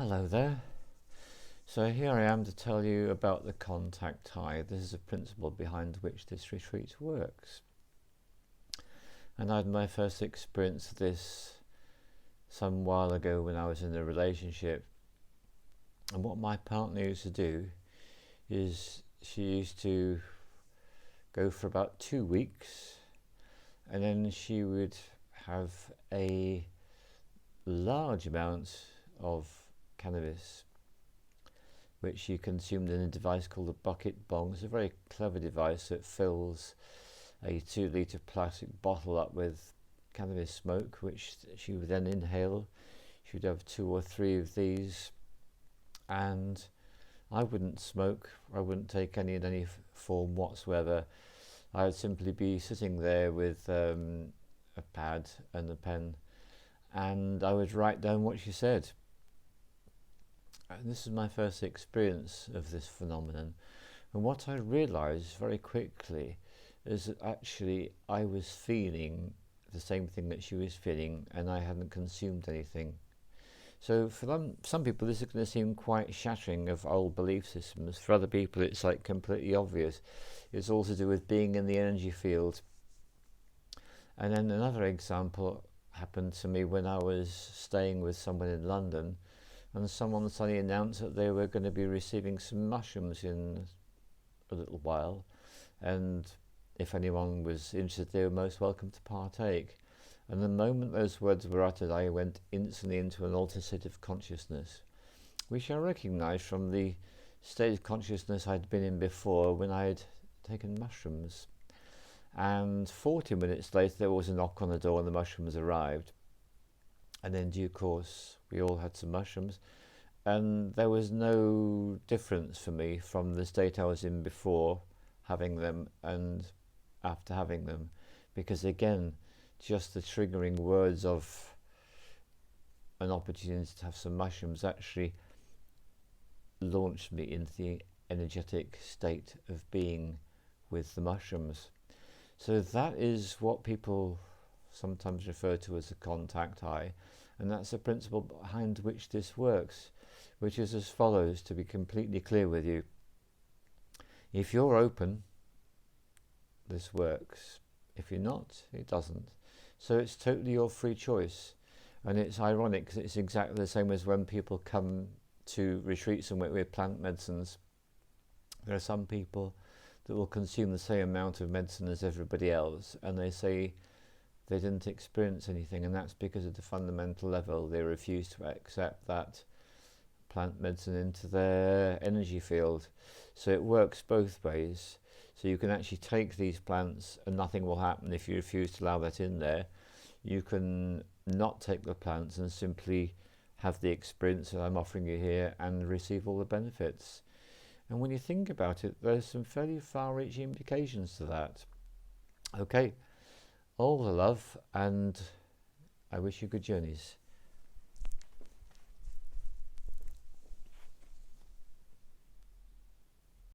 Hello there. So here I am to tell you about the contact high. This is a principle behind which this retreat works. And I had my first experience of this some while ago when I was in a relationship. And what my partner used to do is she used to go for about 2 weeks, and then she would have a large amount of cannabis, which she consumed in a device called a bucket bong. It's a very clever device that fills a 2-litre plastic bottle up with cannabis smoke, which she would then inhale. She would have 2 or 3 of these, and I wouldn't smoke. I wouldn't take any in any form whatsoever. I would simply be sitting there with a pad and a pen, and I would write down what she said. And this is my first experience of this phenomenon. And what I realized very quickly is that actually I was feeling the same thing that she was feeling, and I hadn't consumed anything. So for some people this is going to seem quite shattering of old belief systems. For other people it's like completely obvious. It's all to do with being in the energy field. And then another example happened to me when I was staying with someone in London, and someone suddenly announced that they were going to be receiving some mushrooms in a little while, and if anyone was interested they were most welcome to partake. And the moment those words were uttered, I went instantly into an altered state of consciousness, which I recognised from the state of consciousness I'd been in before when I had taken mushrooms. And 40 minutes later there was a knock on the door and the mushrooms arrived. And in due course we all had some mushrooms, and there was no difference for me from the state I was in before having them and after having them, because again, just the triggering words of an opportunity to have some mushrooms actually launched me into the energetic state of being with the mushrooms. So that is what people sometimes refer to as a contact high, and that's the principle behind which this works, which is as follows, to be completely clear with you. If you're open, this works. If you're not, it doesn't. So it's totally your free choice. And it's ironic because it's exactly the same as when people come to retreats and work with plant medicines. There are some people that will consume the same amount of medicine as everybody else, and they say they didn't experience anything, and that's because at the fundamental level they refuse to accept that plant medicine into their energy field. So it works both ways. So you can actually take these plants and nothing will happen if you refuse to allow that in there. You can not take the plants and simply have the experience that I'm offering you here and receive all the benefits. And when you think about it, there's some fairly far-reaching implications to that. Okay, all the love, and I wish you good journeys.